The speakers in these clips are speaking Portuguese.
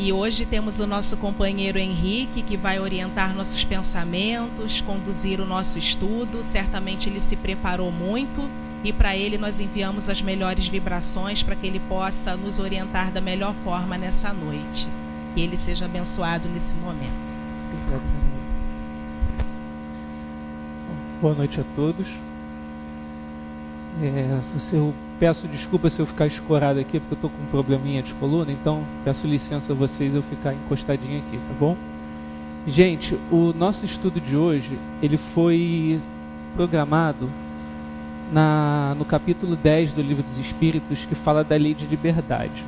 E hoje temos o nosso companheiro Henrique, que vai orientar nossos pensamentos, conduzir o nosso estudo. Certamente ele se preparou muito e para ele nós enviamos as melhores vibrações para que ele possa nos orientar da melhor forma nessa noite. Que ele seja abençoado nesse momento. Boa noite a todos. Eu peço desculpa se eu ficar escorado aqui, porque eu estou com um probleminha de coluna, então peço licença a vocês eu ficar encostadinho aqui, tá bom? Gente, o nosso estudo de hoje, ele foi programado no capítulo 10 do Livro dos Espíritos, que fala da lei de liberdade.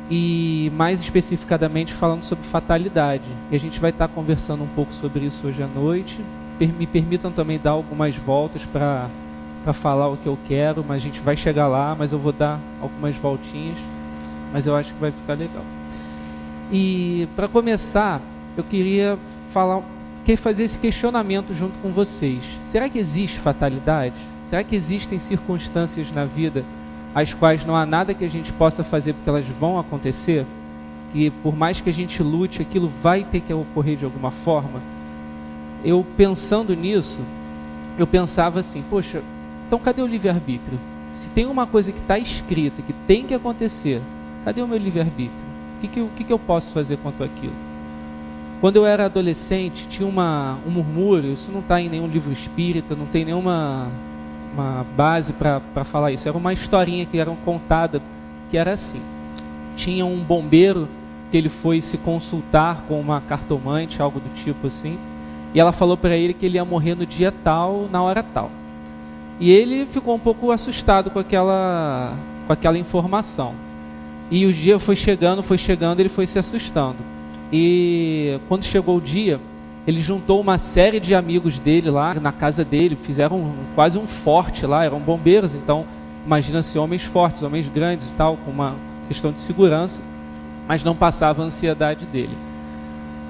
E mais especificadamente falando sobre fatalidade. E a gente vai estar conversando um pouco sobre isso hoje à noite. Me permitam também dar algumas voltas para falar o que eu quero, mas a gente vai chegar lá, mas eu vou dar algumas voltinhas, mas eu acho que vai ficar legal. E para começar, eu queria fazer esse questionamento junto com vocês. Será que existe fatalidade? Será que existem circunstâncias na vida as quais não há nada que a gente possa fazer porque elas vão acontecer? Que por mais que a gente lute, aquilo vai ter que ocorrer de alguma forma? Eu pensando nisso, eu pensava assim, poxa, então cadê o livre-arbítrio? Se tem uma coisa que está escrita, que tem que acontecer, cadê o meu livre-arbítrio? O que eu posso fazer quanto àquilo? Quando eu era adolescente, tinha um murmúrio, isso não está em nenhum livro espírita, não tem nenhuma base para falar isso. Era uma historinha que era contada, que era assim. Tinha um bombeiro que ele foi se consultar com uma cartomante, algo do tipo assim, e ela falou para ele que ele ia morrer no dia tal, na hora tal. E ele ficou um pouco assustado com aquela informação. E o dia foi chegando, ele foi se assustando. E quando chegou o dia, ele juntou uma série de amigos dele lá na casa dele, fizeram quase um forte lá, eram bombeiros, então imagina-se homens fortes, homens grandes e tal, com uma questão de segurança, mas não passava a ansiedade dele.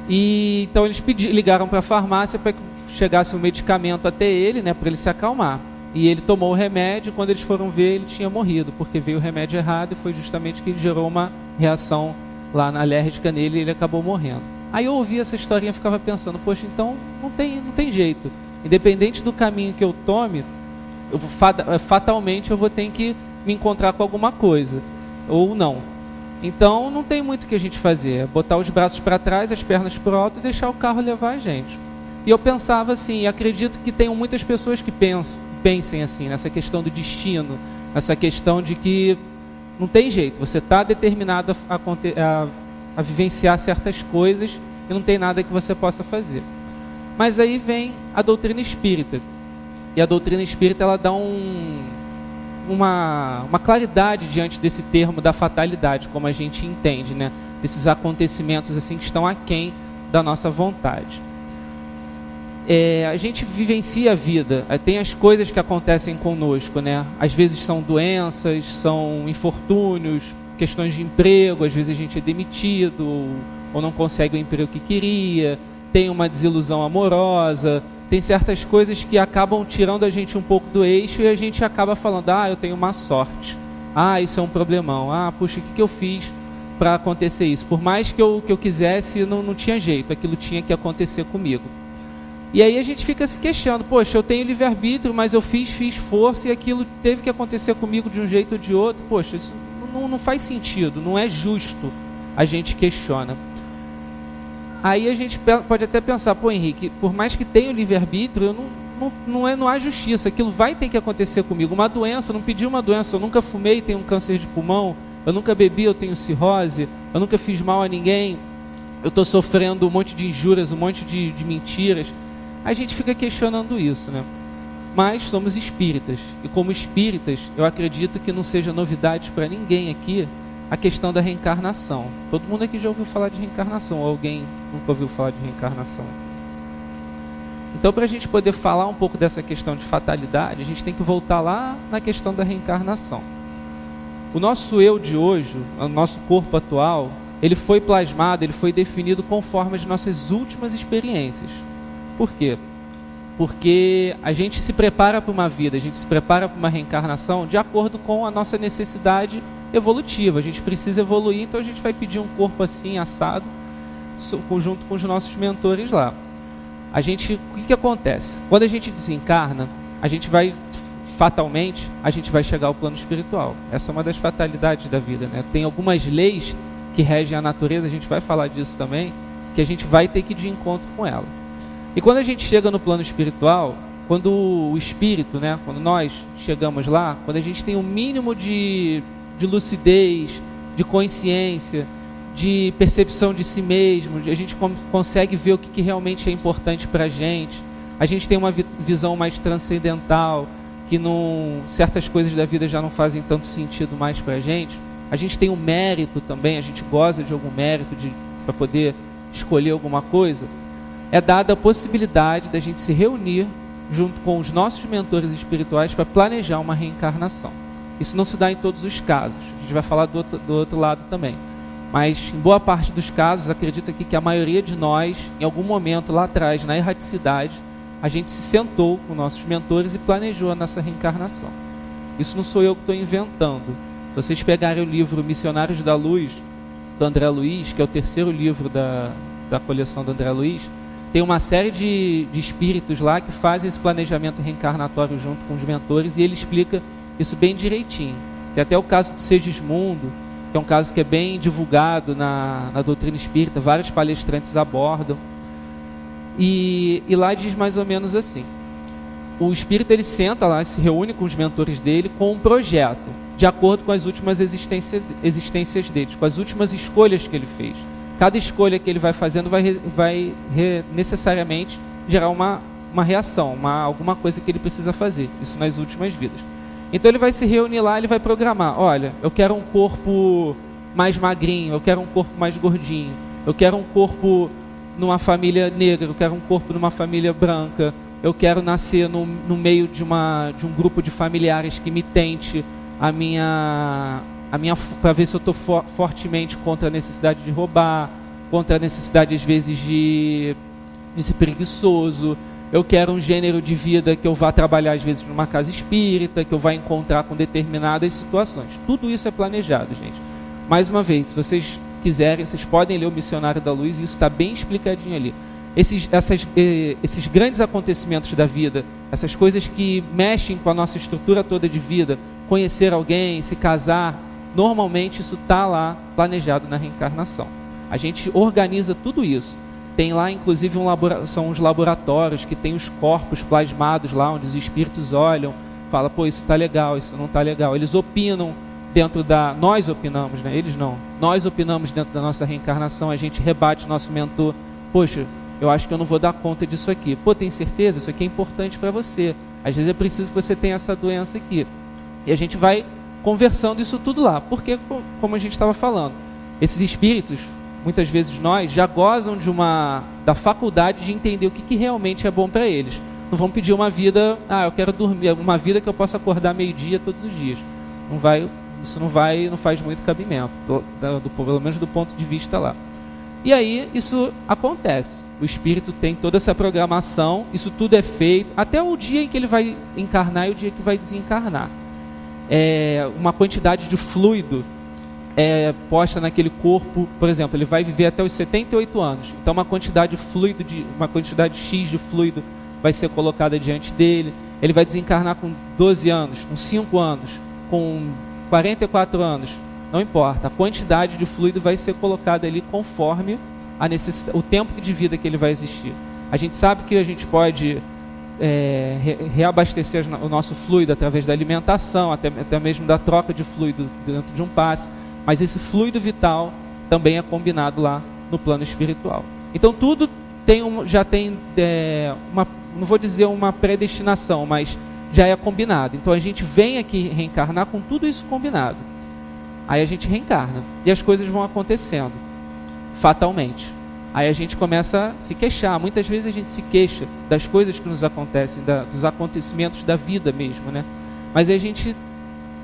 E então eles ligaram para a farmácia para que chegasse um medicamento até ele, né, para ele se acalmar. E ele tomou o remédio, quando eles foram ver, ele tinha morrido, porque veio o remédio errado e foi justamente que ele gerou uma reação lá alérgica nele e ele acabou morrendo. Aí eu ouvi essa historinha e ficava pensando, poxa, então não tem jeito. Independente do caminho que eu tome, fatalmente eu vou ter que me encontrar com alguma coisa, ou não. Então não tem muito o que a gente fazer, é botar os braços para trás, as pernas para o alto e deixar o carro levar a gente. E eu pensava assim, e acredito que tenham muitas pessoas que pensem assim, nessa questão do destino, nessa questão de que não tem jeito, você está determinado a vivenciar certas coisas e não tem nada que você possa fazer. Mas aí vem a doutrina espírita. E a doutrina espírita ela dá uma claridade diante desse termo da fatalidade, como a gente entende, né? Desses acontecimentos assim que estão aquém da nossa vontade. A gente vivencia a vida, tem as coisas que acontecem conosco, né? Às vezes são doenças, são infortúnios, questões de emprego, às vezes a gente é demitido ou não consegue o emprego que queria, tem uma desilusão amorosa, tem certas coisas que acabam tirando a gente um pouco do eixo e a gente acaba falando, eu tenho má sorte, isso é um problemão, puxa, o que eu fiz para acontecer isso? Por mais que eu quisesse, não tinha jeito, aquilo tinha que acontecer comigo. E aí a gente fica se queixando, poxa, eu tenho livre-arbítrio, mas eu fiz força e aquilo teve que acontecer comigo de um jeito ou de outro. Poxa, isso não faz sentido, não é justo, a gente questiona. Aí a gente pode até pensar, pô Henrique, por mais que tenha o livre-arbítrio, não há justiça, aquilo vai ter que acontecer comigo. Uma doença, eu não pedi uma doença, eu nunca fumei, tenho um câncer de pulmão, eu nunca bebi, eu tenho cirrose, eu nunca fiz mal a ninguém, eu estou sofrendo um monte de injúrias, um monte de mentiras. A gente fica questionando isso, né? Mas somos espíritas, e como espíritas, eu acredito que não seja novidade para ninguém aqui a questão da reencarnação. Todo mundo aqui já ouviu falar de reencarnação, ou alguém nunca ouviu falar de reencarnação? Então, para a gente poder falar um pouco dessa questão de fatalidade, a gente tem que voltar lá na questão da reencarnação. O nosso eu de hoje, o nosso corpo atual, ele foi plasmado, ele foi definido conforme as nossas últimas experiências. Por quê? Porque a gente se prepara para uma vida, a gente se prepara para uma reencarnação de acordo com a nossa necessidade evolutiva. A gente precisa evoluir, então a gente vai pedir um corpo assim, assado, junto com os nossos mentores lá. O que acontece? Quando a gente desencarna, a gente vai, fatalmente, a gente vai chegar ao plano espiritual. Essa é uma das fatalidades da vida, né? Tem algumas leis que regem a natureza, a gente vai falar disso também, que a gente vai ter que ir de encontro com ela. E quando a gente chega no plano espiritual, quando o espírito, né, quando nós chegamos lá, quando a gente tem um mínimo de lucidez, de consciência, de percepção de si mesmo, a gente consegue ver o que realmente é importante para a gente tem uma visão mais transcendental, que certas coisas da vida já não fazem tanto sentido mais para a gente tem um mérito também, a gente goza de algum mérito para poder escolher alguma coisa, é dada a possibilidade da gente se reunir junto com os nossos mentores espirituais para planejar uma reencarnação. Isso não se dá em todos os casos, a gente vai falar do outro lado também. Mas em boa parte dos casos, acredito aqui que a maioria de nós, em algum momento lá atrás, na erraticidade, a gente se sentou com nossos mentores e planejou a nossa reencarnação. Isso não sou eu que estou inventando. Se vocês pegarem o livro Missionários da Luz, do André Luiz, que é o terceiro livro da coleção do André Luiz, tem uma série de espíritos lá que fazem esse planejamento reencarnatório junto com os mentores, e ele explica isso bem direitinho. Tem até o caso de Segismundo, que é um caso que é bem divulgado na doutrina espírita, vários palestrantes abordam, e lá diz mais ou menos assim: o espírito ele senta lá, se reúne com os mentores dele com um projeto, de acordo com as últimas existências deles, com as últimas escolhas que ele fez. Cada escolha que ele vai fazendo vai necessariamente gerar uma reação, alguma coisa que ele precisa fazer, isso nas últimas vidas. Então ele vai se reunir lá, ele vai programar: olha, eu quero um corpo mais magrinho, eu quero um corpo mais gordinho, eu quero um corpo numa família negra, eu quero um corpo numa família branca, eu quero nascer no meio de um grupo de familiares que me tente para ver se eu estou fortemente contra a necessidade de roubar, contra a necessidade às vezes de ser preguiçoso. Eu quero um gênero de vida que eu vá trabalhar às vezes numa casa espírita, que eu vá encontrar com determinadas situações. Tudo isso é planejado, gente. Mais uma vez, se vocês quiserem, vocês podem ler o Missionário da Luz, e isso está bem explicadinho ali. Esses grandes acontecimentos da vida, essas coisas que mexem com a nossa estrutura toda de vida, conhecer alguém, se casar, normalmente isso está lá planejado na reencarnação. A gente organiza tudo isso. Tem lá, inclusive, são os laboratórios que tem os corpos plasmados lá, onde os espíritos olham, falam: pô, isso está legal, isso não está legal. Eles opinam nós opinamos, né? Eles não. Nós opinamos dentro da nossa reencarnação, a gente rebate nosso mentor: poxa, eu acho que eu não vou dar conta disso aqui. Pô, tem certeza? Isso aqui é importante para você. Às vezes é preciso que você tenha essa doença aqui. E a gente vai conversando isso tudo lá. Porque, como a gente estava falando, esses espíritos, muitas vezes nós, já gozam da faculdade de entender o que realmente é bom para eles. Não vão pedir uma vida: eu quero dormir, uma vida que eu possa acordar meio-dia todos os dias. Isso não faz muito cabimento, pelo menos do ponto de vista lá. E aí isso acontece. O espírito tem toda essa programação, isso tudo é feito, até o dia em que ele vai encarnar e o dia que vai desencarnar. Uma quantidade de fluido posta naquele corpo. Por exemplo, ele vai viver até os 78 anos. Então uma quantidade X de fluido vai ser colocada diante dele. Ele vai desencarnar com 12 anos, com 5 anos, com 44 anos. Não importa, a quantidade de fluido vai ser colocada ali conforme o tempo de vida que ele vai existir. A gente sabe que a gente pode reabastecer o nosso fluido através da alimentação, até mesmo da troca de fluido dentro de um passe, mas esse fluido vital também é combinado lá no plano espiritual. Então tudo já tem não vou dizer uma predestinação, mas já é combinado. Então a gente vem aqui reencarnar com tudo isso combinado. Aí a gente reencarna e as coisas vão acontecendo fatalmente. Aí a gente começa a se queixar. Muitas vezes a gente se queixa das coisas que nos acontecem, dos acontecimentos da vida mesmo, né? Mas aí a gente,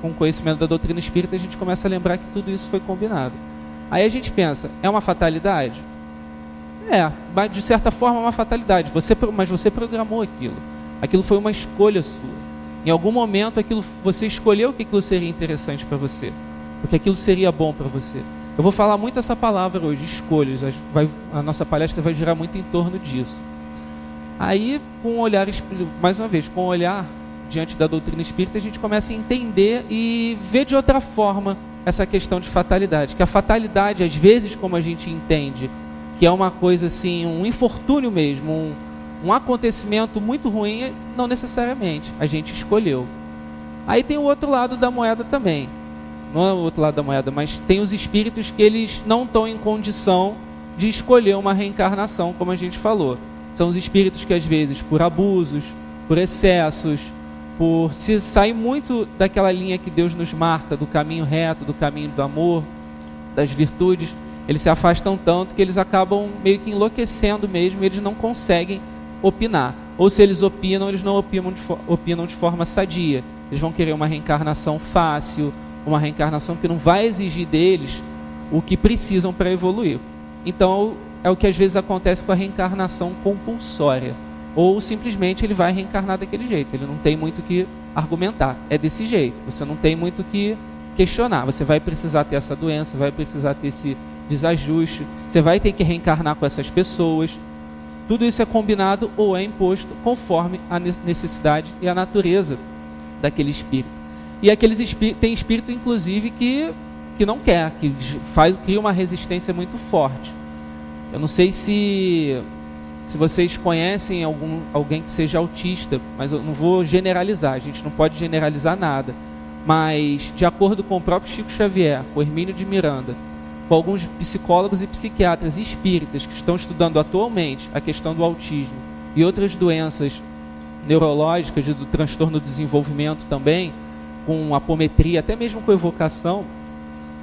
com o conhecimento da doutrina espírita, a gente começa a lembrar que tudo isso foi combinado. Aí a gente pensa: é uma fatalidade? Mas de certa forma é uma fatalidade. Mas você programou aquilo. Aquilo foi uma escolha sua. Em algum momento você escolheu que aquilo seria interessante para você. porque aquilo seria bom para você. Eu vou falar muito essa palavra hoje, escolhas. A nossa palestra vai girar muito em torno disso. Aí, com um olhar, mais uma vez, com um olhar diante da doutrina espírita, a gente começa a entender e ver de outra forma essa questão de fatalidade. Que a fatalidade, às vezes, como a gente entende, que é uma coisa assim, um infortúnio mesmo, um acontecimento muito ruim, não necessariamente. A gente escolheu. Aí tem o outro lado da moeda também. Não é o outro lado da moeda, mas tem os espíritos que eles não estão em condição de escolher uma reencarnação, como a gente falou. São os espíritos que, às vezes, por abusos, por excessos, por se sair muito daquela linha que Deus nos marca, do caminho reto, do caminho do amor, das virtudes, eles se afastam tanto que eles acabam meio que enlouquecendo mesmo, e eles não conseguem opinar. Ou se eles opinam, eles não opinam de forma sadia. Eles vão querer uma reencarnação fácil, uma reencarnação que não vai exigir deles o que precisam para evoluir. Então, é o que às vezes acontece com a reencarnação compulsória. Ou simplesmente ele vai reencarnar daquele jeito. Ele não tem muito o que argumentar. É desse jeito. Você não tem muito o que questionar. Você vai precisar ter essa doença, vai precisar ter esse desajuste. Você vai ter que reencarnar com essas pessoas. Tudo isso é combinado ou é imposto conforme a necessidade e a natureza daquele espírito. E aqueles tem espírito, inclusive, que não quer, que cria uma resistência muito forte. Eu não sei se vocês conhecem alguém que seja autista, mas eu não vou generalizar, a gente não pode generalizar nada. Mas, de acordo com o próprio Chico Xavier, com Hermínio de Miranda, com alguns psicólogos e psiquiatras espíritas que estão estudando atualmente a questão do autismo e outras doenças neurológicas e do transtorno do desenvolvimento também, com apometria, até mesmo com evocação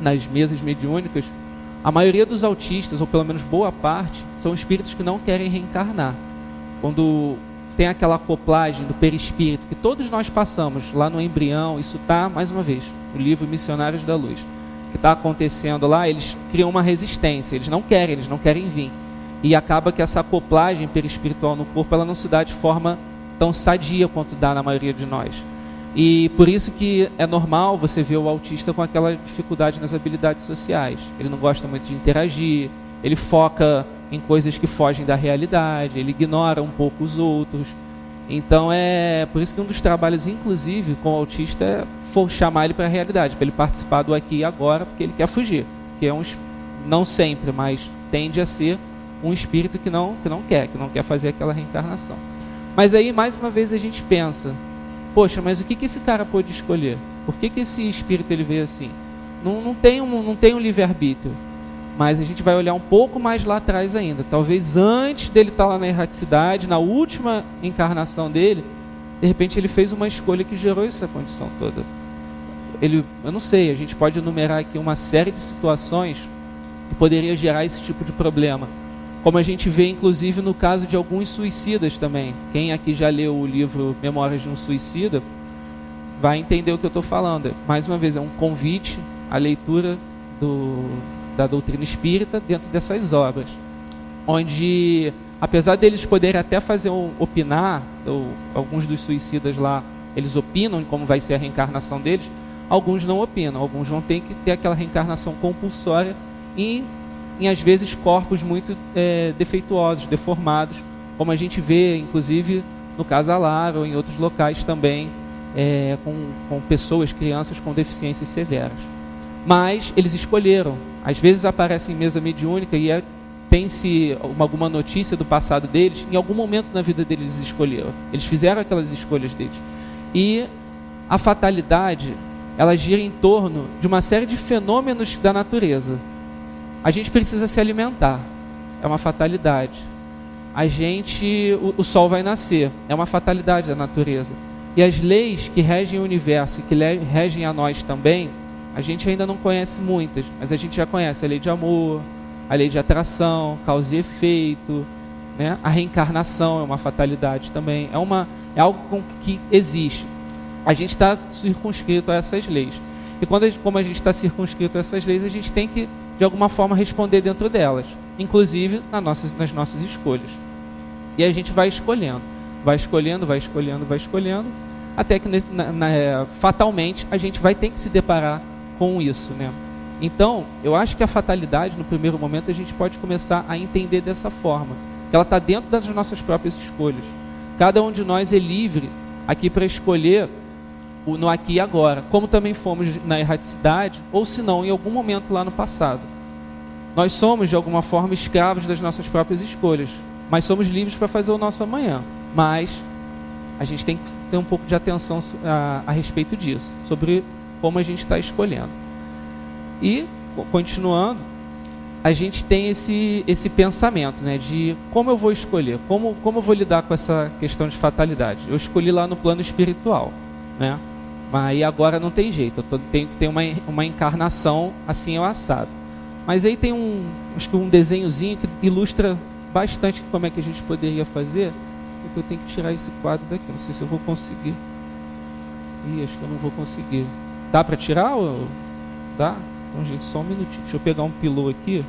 nas mesas mediúnicas, a maioria dos autistas, ou pelo menos boa parte, são espíritos que não querem reencarnar. Quando tem aquela acoplagem do perispírito que todos nós passamos lá no embrião, isso está, mais uma vez, no livro Missionários da Luz, que está acontecendo lá, eles criam uma resistência, eles não querem vir. E acaba que essa acoplagem perispiritual no corpo, ela não se dá de forma tão sadia quanto dá na maioria de nós. E por isso que é normal você ver o autista com aquela dificuldade nas habilidades sociais. Ele não gosta muito de interagir, ele foca em coisas que fogem da realidade, ele ignora um pouco os outros. Então é por isso que um dos trabalhos, inclusive, com o autista é chamar ele para a realidade, para ele participar do aqui e agora, porque ele quer fugir. Que é não sempre, mas tende a ser um espírito que não quer fazer aquela reencarnação. Mas aí, mais uma vez, a gente pensa, poxa, mas o que esse cara pôde escolher? Por que esse espírito ele veio assim? Não tem um livre-arbítrio. Mas a gente vai olhar um pouco mais lá atrás ainda. Talvez antes dele estar lá na erraticidade, na última encarnação dele, de repente ele fez uma escolha que gerou essa condição toda. Eu não sei, a gente pode enumerar aqui uma série de situações que poderia gerar esse tipo de problema. Como a gente vê, inclusive, no caso de alguns suicidas também. Quem aqui já leu o livro Memórias de um Suicida vai entender o que eu estou falando. Mais uma vez, é um convite à leitura da doutrina espírita dentro dessas obras. Onde, apesar deles poderem até opinar, alguns dos suicidas lá, eles opinam em como vai ser a reencarnação deles, alguns não opinam. Alguns vão ter que ter aquela reencarnação compulsória em às vezes corpos muito defeituosos, deformados, como a gente vê inclusive no Casalar ou em outros locais também, com pessoas, crianças com deficiências severas. Mas eles escolheram. Às vezes aparece em mesa mediúnica e tem-se alguma notícia do passado deles. Em algum momento na vida deles eles escolheram, eles fizeram aquelas escolhas deles. E a fatalidade, ela gira em torno de uma série de fenômenos da natureza. A gente precisa se alimentar, é uma fatalidade. O sol vai nascer, é uma fatalidade da natureza. E as leis que regem o universo e que regem a nós também, a gente ainda não conhece muitas, mas a gente já conhece a lei de amor, a lei de atração, causa e efeito, né? A reencarnação é uma fatalidade também, é algo que existe. A gente está circunscrito a essas leis. E como a gente está circunscrito a essas leis, a gente tem que, de alguma forma, responder dentro delas, inclusive nas nossas escolhas. E a gente vai escolhendo, até que fatalmente a gente vai ter que se deparar com isso, né? Então, eu acho que a fatalidade, no primeiro momento, a gente pode começar a entender dessa forma, que ela está dentro das nossas próprias escolhas. Cada um de nós é livre aqui para escolher o no aqui e agora, como também fomos na erraticidade, ou se não, em algum momento lá no passado. Nós somos, de alguma forma, escravos das nossas próprias escolhas, mas somos livres para fazer o nosso amanhã. Mas a gente tem que ter um pouco de atenção a respeito disso, sobre como a gente está escolhendo. E, continuando, a gente tem esse pensamento, né, de como eu vou escolher, como eu vou lidar com essa questão de fatalidade. Eu escolhi lá no plano espiritual, né? Mas aí agora não tem jeito, tenho que ter uma encarnação assim ao assado. Mas aí tem acho que um desenhozinho que ilustra bastante como é que a gente poderia fazer. Eu tenho que tirar esse quadro daqui, não sei se eu vou conseguir. Acho que eu não vou conseguir. Dá para tirar? Dá? Então, gente, só um minutinho. Deixa eu pegar um pilô aqui.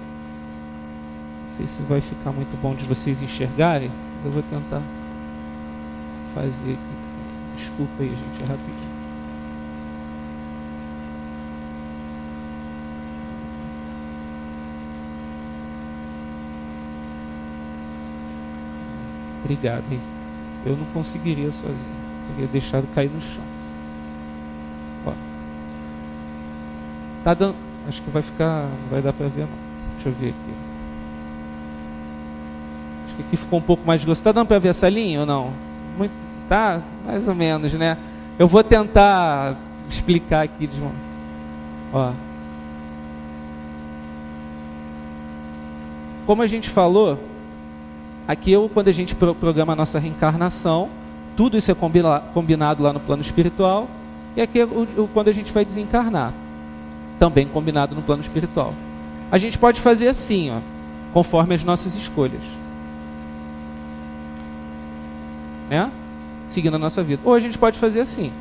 Não sei se vai ficar muito bom de vocês enxergarem. Eu vou tentar fazer aqui. Desculpa aí, gente, é rapidinho. Obrigado, hein? Eu não conseguiria sozinho. Teria deixado cair no chão. Ó. Tá dando. Acho que vai ficar. Não vai dar pra ver, não. Deixa eu ver aqui. Acho que aqui ficou um pouco mais grosso. Tá dando pra ver essa linha ou não? Muito, tá? Mais ou menos, né? Eu vou tentar explicar aqui de uma. Ó. Como a gente falou. Aqui, quando a gente programa a nossa reencarnação, tudo isso é combinado lá no plano espiritual, e aqui é quando a gente vai desencarnar, também combinado no plano espiritual. A gente pode fazer assim, ó, conforme as nossas escolhas, né? Seguindo a nossa vida. Ou a gente pode fazer assim.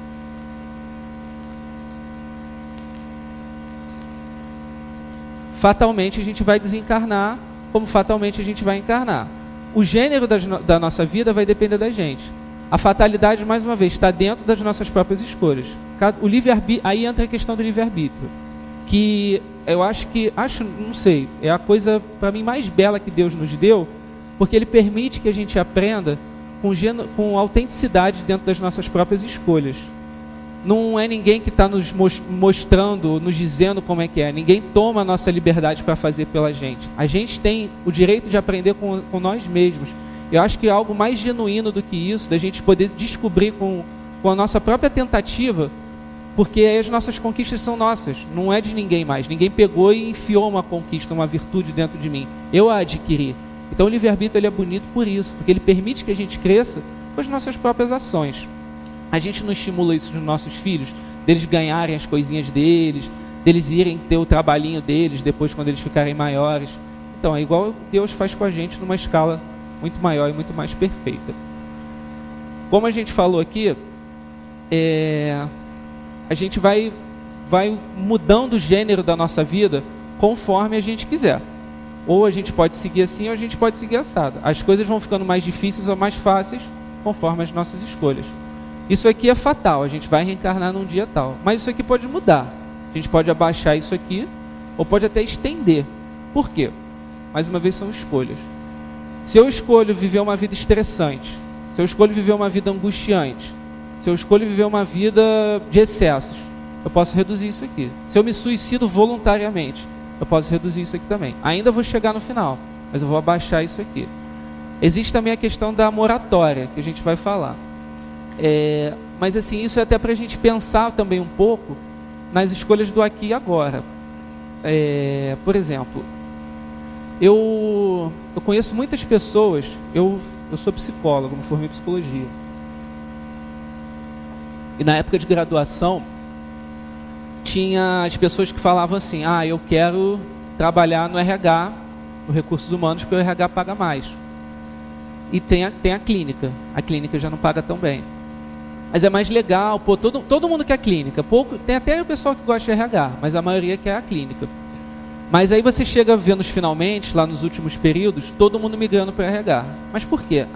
Fatalmente a gente vai desencarnar, como fatalmente a gente vai encarnar. O gênero da nossa vida vai depender da gente. A fatalidade, mais uma vez, está dentro das nossas próprias escolhas. O livre-arbítrio, aí entra a questão do livre-arbítrio, que eu não sei, é a coisa, para mim, mais bela que Deus nos deu, porque Ele permite que a gente aprenda com autenticidade dentro das nossas próprias escolhas. Não é ninguém que está nos mostrando, nos dizendo como é que é. Ninguém toma a nossa liberdade para fazer pela gente. A gente tem o direito de aprender com nós mesmos. Eu acho que é algo mais genuíno do que isso, da gente poder descobrir com a nossa própria tentativa, porque aí as nossas conquistas são nossas, não é de ninguém mais. Ninguém pegou e enfiou uma conquista, uma virtude dentro de mim. Eu a adquiri. Então o livre-arbítrio ele é bonito por isso, porque ele permite que a gente cresça com as nossas próprias ações. A gente não estimula isso nos nossos filhos, deles ganharem as coisinhas deles, deles irem ter o trabalhinho deles depois quando eles ficarem maiores. Então é igual Deus faz com a gente numa escala muito maior e muito mais perfeita. Como a gente falou aqui, a gente vai mudando o gênero da nossa vida conforme a gente quiser. Ou a gente pode seguir assim ou a gente pode seguir assado. As coisas vão ficando mais difíceis ou mais fáceis conforme as nossas escolhas. Isso aqui é fatal, a gente vai reencarnar num dia tal. Mas isso aqui pode mudar. A gente pode abaixar isso aqui, ou pode até estender. Por quê? Mais uma vez, são escolhas. Se eu escolho viver uma vida estressante, se eu escolho viver uma vida angustiante, se eu escolho viver uma vida de excessos, eu posso reduzir isso aqui. Se eu me suicido voluntariamente, eu posso reduzir isso aqui também. Ainda vou chegar no final, mas eu vou abaixar isso aqui. Existe também a questão da moratória, que a gente vai falar. Mas assim, isso é até para a gente pensar também um pouco nas escolhas do aqui e agora. Por exemplo, eu conheço muitas pessoas, eu sou psicólogo, me formei em psicologia. E na época de graduação, tinha as pessoas que falavam assim, eu quero trabalhar no RH, no Recursos Humanos, porque o RH paga mais. E tem a clínica já não paga tão bem. Mas é mais legal, todo mundo quer clínica. Tem até o pessoal que gosta de RH, mas a maioria quer a clínica. Mas aí você chega a ver nos finalmente, lá nos últimos períodos, todo mundo migrando para RH. Mas por quê?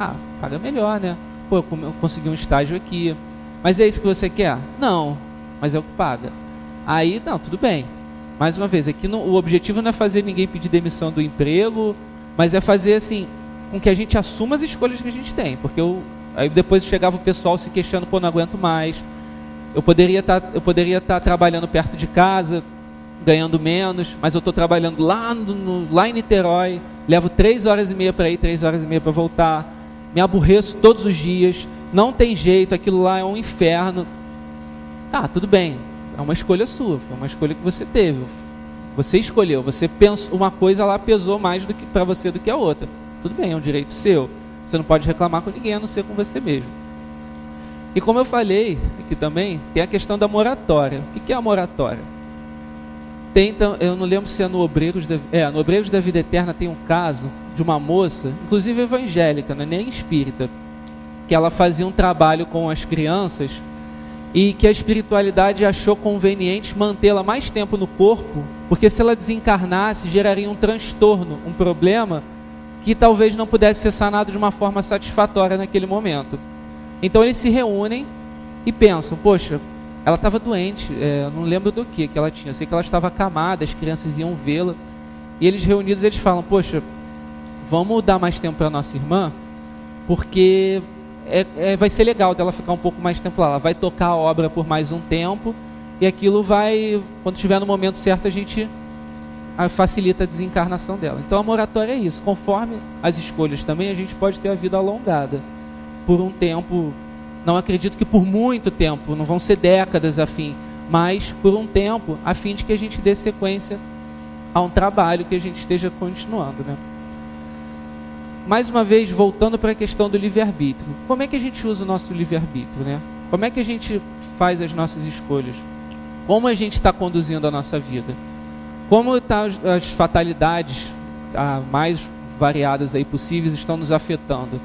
Paga melhor, né? Eu consegui um estágio aqui. Mas é isso que você quer? Não, mas é o que paga. Aí, não, tudo bem. Mais uma vez, aqui o objetivo não é fazer ninguém pedir demissão do emprego, mas é fazer assim, com que a gente assuma as escolhas que a gente tem. Porque aí depois chegava o pessoal se queixando, pô, não aguento mais. Eu poderia estar trabalhando perto de casa, ganhando menos, mas eu estou trabalhando lá em Niterói, levo 3 horas e meia para ir, 3 horas e meia para voltar, me aborreço todos os dias, não tem jeito, aquilo lá é um inferno. Tá, tudo bem, é uma escolha sua, foi uma escolha que você teve, você escolheu, você pensou, uma coisa lá pesou mais para você do que a outra. Tudo bem, é um direito seu, você não pode reclamar com ninguém, a não ser com você mesmo. E como eu falei aqui também, tem a questão da moratória. O que é a moratória? Eu não lembro se é no Obreiros da Vida Eterna tem um caso de uma moça, inclusive evangélica, não é nem espírita, que ela fazia um trabalho com as crianças e que a espiritualidade achou conveniente mantê-la mais tempo no corpo, porque se ela desencarnasse geraria um transtorno, um problema que talvez não pudesse ser sanado de uma forma satisfatória naquele momento. Então eles se reúnem e pensam, poxa, ela estava doente, não lembro do que ela tinha, eu sei que ela estava acamada, as crianças iam vê-la, e eles reunidos, eles falam, poxa, vamos dar mais tempo para a nossa irmã, porque vai ser legal dela ficar um pouco mais tempo lá, ela vai tocar a obra por mais um tempo, e aquilo vai, quando estiver no momento certo, a gente facilita a desencarnação dela. Então a moratória é isso, conforme as escolhas também, a gente pode ter a vida alongada, por um tempo, não acredito que por muito tempo, não vão ser décadas a fim, mas por um tempo, a fim de que a gente dê sequência a um trabalho que a gente esteja continuando, né? Mais uma vez, voltando para a questão do livre-arbítrio. Como é que a gente usa o nosso livre-arbítrio, né? Como é que a gente faz as nossas escolhas? Como a gente está conduzindo a nossa vida? Como as fatalidades mais variadas aí possíveis estão nos afetando?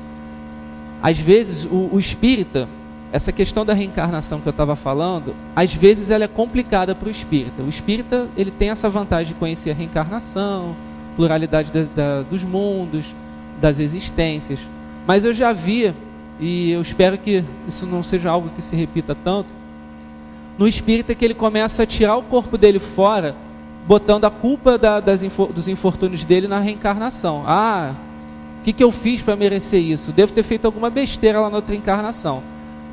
Às vezes, o espírita, essa questão da reencarnação que eu estava falando, às vezes ela é complicada para o espírita. O espírita, ele tem essa vantagem de conhecer a reencarnação, pluralidade dos mundos, das existências. Mas eu já vi, e eu espero que isso não seja algo que se repita tanto, no espírita que ele começa a tirar o corpo dele fora, botando a culpa dos infortúnios dele na reencarnação. O que eu fiz para merecer isso? Devo ter feito alguma besteira lá na outra encarnação.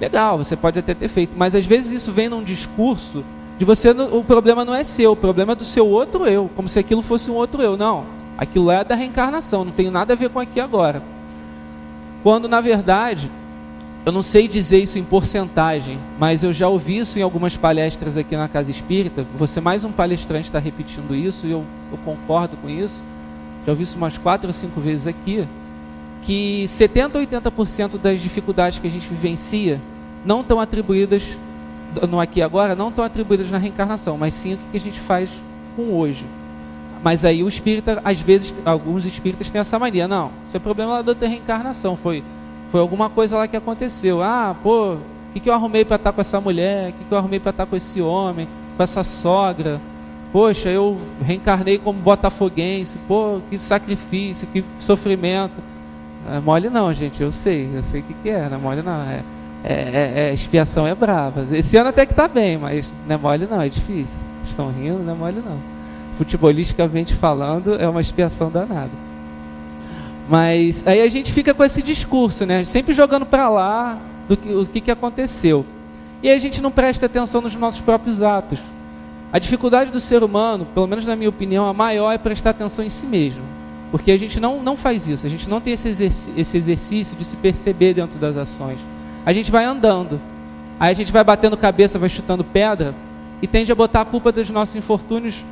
Legal, você pode até ter feito, mas às vezes isso vem num discurso de você, o problema não é seu, o problema é do seu outro eu, como se aquilo fosse um outro eu. Não, aquilo é da reencarnação, não tem nada a ver com aqui agora. Quando na verdade, eu não sei dizer isso em porcentagem, mas eu já ouvi isso em algumas palestras aqui na Casa Espírita. Você mais um palestrante está repetindo isso, e eu concordo com isso. Já ouvi isso umas 4 ou 5 vezes aqui, que 70% a 80% das dificuldades que a gente vivencia não estão atribuídas no aqui e agora, não estão atribuídas na reencarnação, mas sim o que a gente faz com hoje. Mas aí o espírita, às vezes, alguns espíritas têm essa mania, não, isso é problema lá da outra reencarnação, foi alguma coisa lá que aconteceu. O que eu arrumei para estar com essa mulher, o que eu arrumei para estar com esse homem, com essa sogra, poxa, eu reencarnei como botafoguense, que sacrifício, que sofrimento. Não é mole não, gente, eu sei o que é, não é mole não, expiação é brava. Esse ano até que está bem, mas não é mole não, é difícil. Vocês estão rindo, não é mole não. Futebolisticamente falando, é uma expiação danada. Mas aí a gente fica com esse discurso, né? Sempre jogando para lá o que aconteceu. E aí a gente não presta atenção nos nossos próprios atos. A dificuldade do ser humano, pelo menos na minha opinião, a maior é prestar atenção em si mesmo. Porque a gente não faz isso, a gente não tem esse exercício de se perceber dentro das ações. A gente vai andando, aí a gente vai batendo cabeça, vai chutando pedra, e tende a botar a culpa dos nossos infortúnios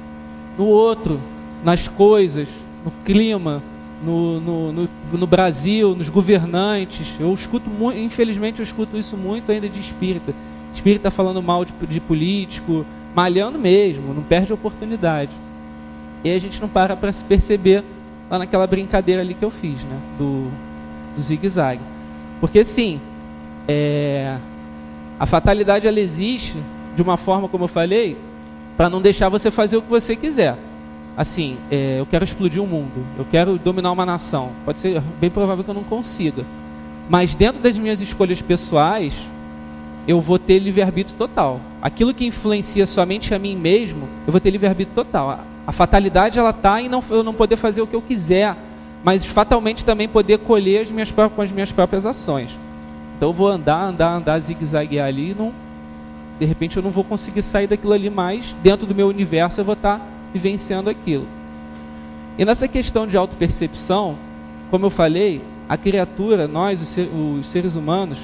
no outro, nas coisas, no clima, no Brasil, nos governantes. Eu escuto muito, infelizmente eu escuto isso muito ainda de espírita. Espírita falando mal de político, malhando mesmo, não perde a oportunidade. E aí a gente não para se perceber lá naquela brincadeira ali que eu fiz, né? Do zigue-zague. Porque sim, a fatalidade ela existe de uma forma, como eu falei, para não deixar você fazer o que você quiser. Assim, eu quero explodir o mundo, eu quero dominar uma nação. Pode ser bem provável que eu não consiga. Mas dentro das minhas escolhas pessoais, eu vou ter livre-arbítrio total. Aquilo que influencia somente a mim mesmo, eu vou ter livre-arbítrio total. A fatalidade ela está em eu não poder fazer o que eu quiser, mas fatalmente também poder colher com as minhas próprias ações. Então eu vou andar, zigue-zaguear ali, e de repente eu não vou conseguir sair daquilo ali mais. Dentro do meu universo eu vou estar vivenciando aquilo. E nessa questão de autopercepção, como eu falei, a criatura, nós, os seres humanos,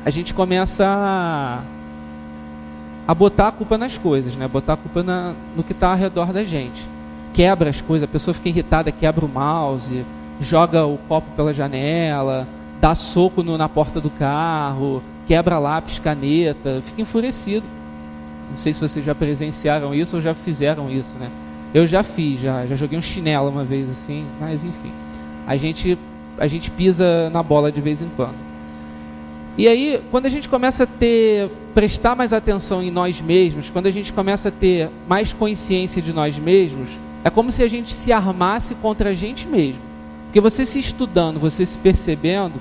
a gente começa a botar a culpa nas coisas, né? Botar a culpa no que está ao redor da gente. Quebra as coisas, a pessoa fica irritada, quebra o mouse, joga o copo pela janela, dá soco na porta do carro, quebra lápis, caneta, fica enfurecido. Não sei se vocês já presenciaram isso ou já fizeram isso, né? Eu já fiz, já joguei um chinelo uma vez assim, mas enfim. A gente pisa na bola de vez em quando. E aí, quando a gente começa a prestar mais atenção em nós mesmos, quando a gente começa a ter mais consciência de nós mesmos, é como se a gente se armasse contra a gente mesmo. Porque você se estudando, você se percebendo,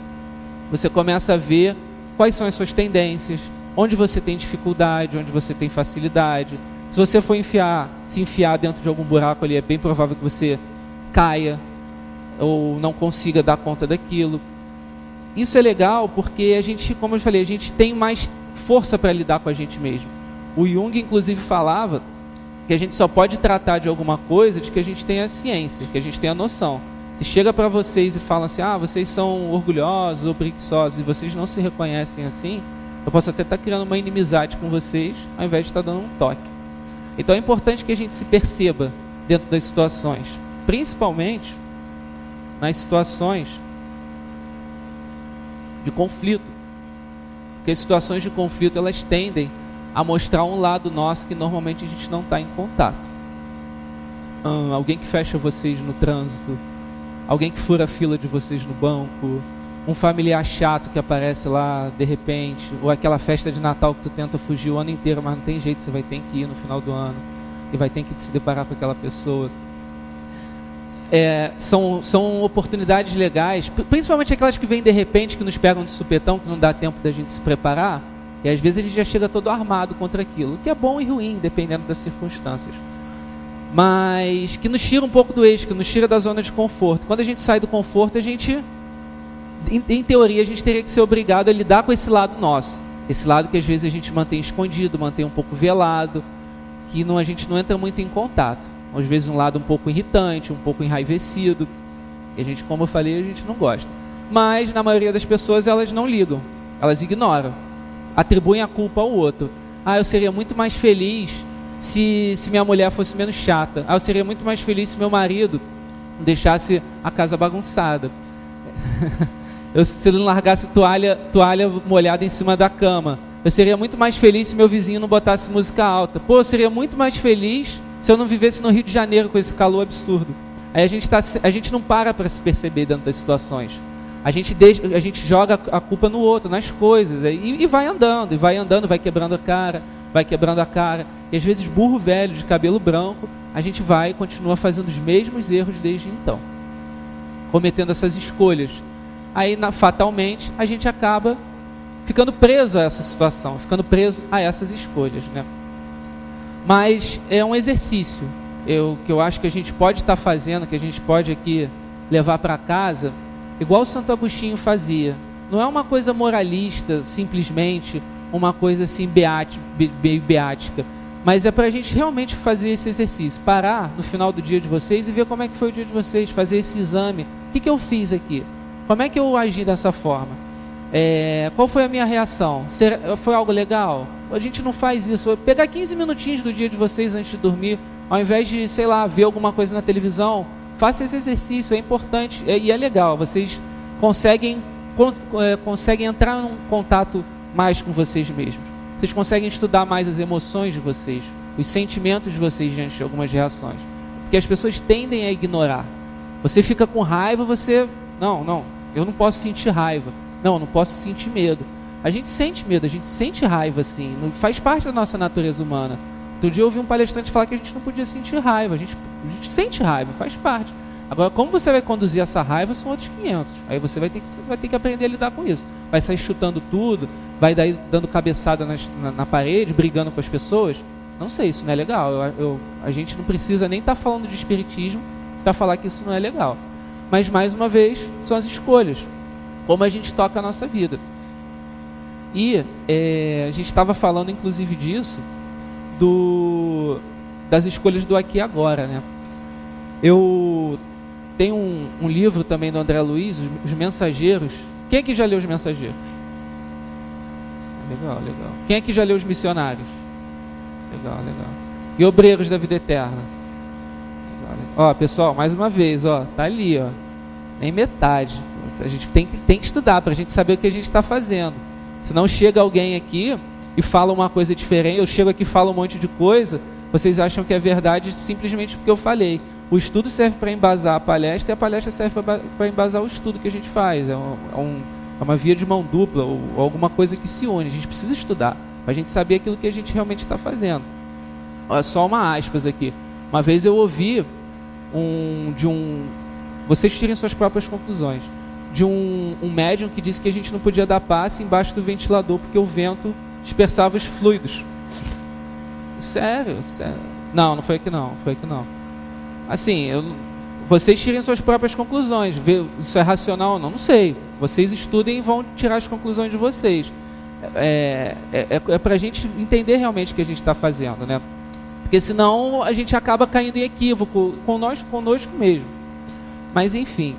você começa a ver quais são as suas tendências, onde você tem dificuldade, onde você tem facilidade. Se você for se enfiar dentro de algum buraco ali, é bem provável que você caia ou não consiga dar conta daquilo. Isso é legal porque a gente, como eu falei, a gente tem mais força para lidar com a gente mesmo. O Jung, inclusive, falava que a gente só pode tratar de alguma coisa de que a gente tenha a ciência, que a gente tenha a noção. Se chega para vocês e fala assim, vocês são orgulhosos ou preguiçosos e vocês não se reconhecem assim, eu posso até estar criando uma inimizade com vocês ao invés de estar dando um toque. Então é importante que a gente se perceba dentro das situações, principalmente nas situações de conflito, porque as situações de conflito elas tendem a mostrar um lado nosso que normalmente a gente não está em contato. Alguém que fecha vocês no trânsito, alguém que fura a fila de vocês no banco, um familiar chato que aparece lá de repente, ou aquela festa de Natal que tu tenta fugir o ano inteiro, mas não tem jeito, você vai ter que ir no final do ano e vai ter que se deparar com aquela pessoa. São oportunidades legais, principalmente aquelas que vêm de repente, que nos pegam de supetão, que não dá tempo da gente se preparar, e às vezes a gente já chega todo armado contra aquilo, o que é bom e ruim, dependendo das circunstâncias, mas que nos tira um pouco do eixo, que nos tira da zona de conforto. Quando a gente sai do conforto, a gente, em teoria, a gente teria que ser obrigado a lidar com esse lado nosso, esse lado que às vezes a gente mantém escondido, mantém um pouco velado, que a gente não entra muito em contato. Às vezes um lado um pouco irritante, um pouco enraivecido. E a gente, como eu falei, a gente não gosta. Mas na maioria das pessoas elas não ligam, elas ignoram. Atribuem a culpa ao outro. Eu seria muito mais feliz se minha mulher fosse menos chata. Eu seria muito mais feliz se meu marido deixasse a casa bagunçada. Se ele não largasse toalha molhada em cima da cama. Eu seria muito mais feliz se meu vizinho não botasse música alta. Eu seria muito mais feliz se eu não vivesse no Rio de Janeiro com esse calor absurdo. Aí a gente não para se perceber dentro das situações. A gente joga a culpa no outro, nas coisas, e vai andando, vai quebrando a cara. E às vezes burro velho, de cabelo branco, a gente vai e continua fazendo os mesmos erros desde então. Cometendo essas escolhas. Aí fatalmente a gente acaba ficando preso a essa situação, ficando preso a essas escolhas, né? Mas é um exercício que eu acho que a gente pode estar fazendo, que a gente pode aqui levar para casa, igual o Santo Agostinho fazia. Não é uma coisa moralista, simplesmente uma coisa assim beática, mas é para a gente realmente fazer esse exercício, parar no final do dia de vocês e ver como é que foi o dia de vocês, fazer esse exame. O que eu fiz aqui? Como é que eu agi dessa forma? Qual foi a minha reação? Foi algo legal? A gente não faz isso. Pegar 15 minutinhos do dia de vocês antes de dormir, ao invés de, ver alguma coisa na televisão, faça esse exercício, é importante e é legal. Vocês conseguem entrar em um contato mais com vocês mesmos. Vocês conseguem estudar mais as emoções de vocês, os sentimentos de vocês diante de algumas reações. Porque as pessoas tendem a ignorar. Você fica com raiva, Não, eu não posso sentir raiva. Não, eu não posso sentir medo. A gente sente medo, a gente sente raiva, sim. Faz parte da nossa natureza humana. Outro dia eu ouvi um palestrante falar que a gente não podia sentir raiva. A gente sente raiva, faz parte. Agora, como você vai conduzir essa raiva são outros 500. Aí você vai ter que aprender a lidar com isso. Vai sair chutando tudo, vai daí dando cabeçada na parede, brigando com as pessoas. Não sei, isso não é legal. A gente não precisa nem estar falando de espiritismo para falar que isso não é legal. Mas, mais uma vez, são as escolhas. Como a gente toca a nossa vida. E a gente estava falando, inclusive, disso, das escolhas do aqui e agora, né? Eu tenho um livro também do André Luiz, Os Mensageiros. Quem aqui já leu Os Mensageiros? Legal. Quem aqui já leu Os Missionários? Legal. E Obreiros da Vida Eterna? Legal. Ó, pessoal, mais uma vez, ó, tá ali, ó, nem metade. A gente tem que estudar para a gente saber o que a gente está fazendo. Senão chega alguém aqui e fala uma coisa diferente, eu chego aqui e falo um monte de coisa, vocês acham que é verdade simplesmente porque eu falei. O estudo serve para embasar a palestra e a palestra serve para embasar o estudo que a gente faz. É uma via de mão dupla, ou alguma coisa que se une. A gente precisa estudar para a gente saber aquilo que a gente realmente está fazendo. Olha, só uma aspas aqui. Uma vez eu ouvi vocês tirem suas próprias conclusões, de um médium que disse que a gente não podia dar passe embaixo do ventilador porque o vento dispersava os fluidos. Sério? Não foi aqui não. Assim, vocês tirem suas próprias conclusões. Isso é racional ou não? Não sei. Vocês estudem e vão tirar as conclusões de vocês. É para a gente entender realmente o que a gente está fazendo, né? Porque senão a gente acaba caindo em equívoco conosco mesmo. Mas enfim,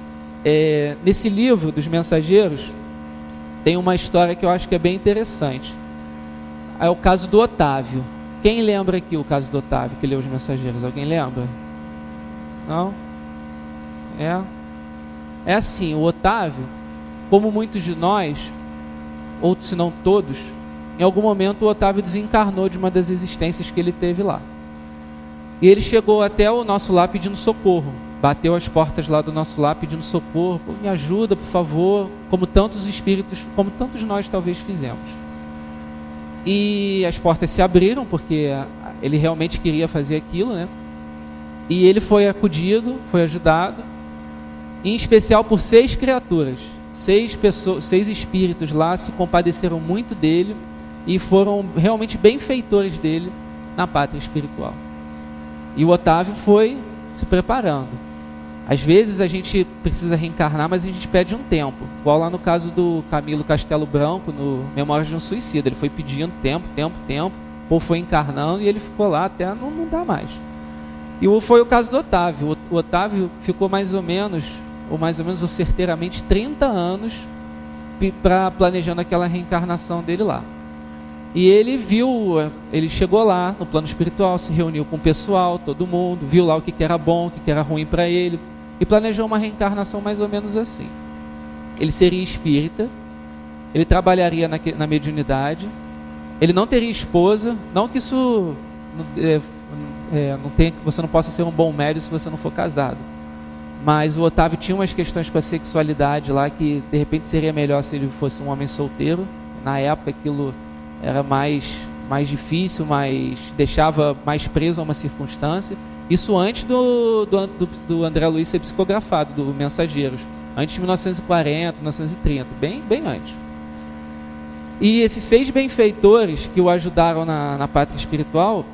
nesse livro dos Mensageiros tem uma história que eu acho que é bem interessante. É o caso do Otávio. Quem lembra aqui o caso do Otávio que leu Os Mensageiros? Alguém lembra? Não? É assim, o Otávio, como muitos de nós, ou se não todos, em algum momento o Otávio desencarnou de uma das existências que ele teve lá. E ele chegou até o nosso lar pedindo socorro. Bateu as portas lá do nosso lar pedindo socorro. Me ajuda, por favor. Como tantos espíritos, como tantos nós talvez fizemos. E as portas se abriram, porque ele realmente queria fazer aquilo, né? E ele foi acudido, foi ajudado, em especial por 6 criaturas. 6 espíritos lá se compadeceram muito dele e foram realmente benfeitores dele na pátria espiritual. E o Otávio foi se preparando. Às vezes a gente precisa reencarnar, mas a gente pede um tempo. Igual lá no caso do Camilo Castelo Branco, no Memórias de um Suicida. Ele foi pedindo tempo, o povo foi encarnando e ele ficou lá até não dar mais. E foi o caso do Otávio. O Otávio ficou mais ou menos ou certeiramente 30 anos planejando aquela reencarnação dele lá. E ele chegou lá no plano espiritual, se reuniu com o pessoal, todo mundo, viu lá o que era bom, o que era ruim para ele, e planejou uma reencarnação mais ou menos assim. Ele seria espírita, ele trabalharia na mediunidade, ele não teria esposa, não que isso não tenha, que você não possa ser um bom médium se você não for casado. Mas o Otávio tinha umas questões com a sexualidade lá que de repente seria melhor se ele fosse um homem solteiro. Na época aquilo era mais difícil, mas deixava mais preso a uma circunstância. Isso antes do André Luiz ser psicografado, do Mensageiros. Antes de 1940, 1930, bem antes. E esses 6 benfeitores que o ajudaram na pátria espiritual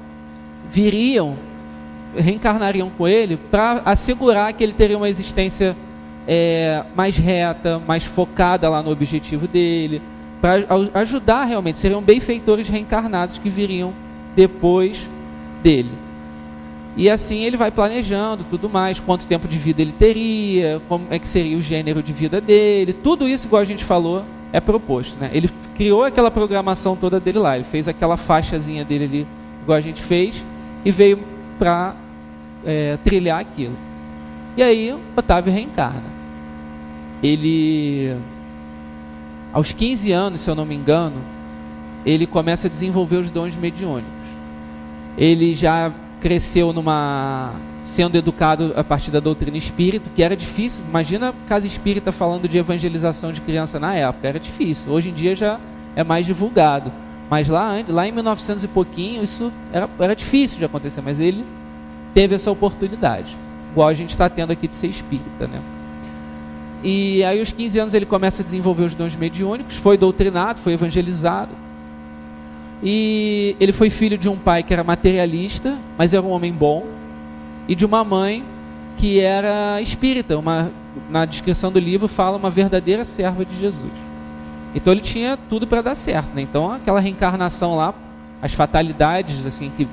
reencarnariam com ele para assegurar que ele teria uma existência mais reta, mais focada lá no objetivo dele, para ajudar realmente, seriam benfeitores reencarnados que viriam depois dele. E assim ele vai planejando tudo mais, quanto tempo de vida ele teria, como é que seria o gênero de vida dele, tudo isso, igual a gente falou, é proposto, né? Ele criou aquela programação toda dele lá, ele fez aquela faixazinha dele ali, igual a gente fez, e veio para trilhar aquilo. E aí o Otávio reencarna. Ele, aos 15 anos, se eu não me engano, ele começa a desenvolver os dons mediúnicos. Ele já cresceu sendo educado a partir da doutrina espírita, que era difícil. Imagina casa espírita falando de evangelização de criança na época, era difícil. Hoje em dia já é mais divulgado. Mas lá em 1900 e pouquinho, isso era difícil de acontecer, mas ele teve essa oportunidade. igual a gente está tendo aqui de ser espírita, né? E aí aos 15 anos ele começa a desenvolver os dons mediúnicos, foi doutrinado, foi evangelizado. E ele foi filho de um pai que era materialista, mas era um homem bom, e de uma mãe que era espírita. Na descrição do livro fala uma verdadeira serva de Jesus. Então ele tinha tudo para dar certo, né? Então aquela reencarnação lá, as fatalidades, assim, que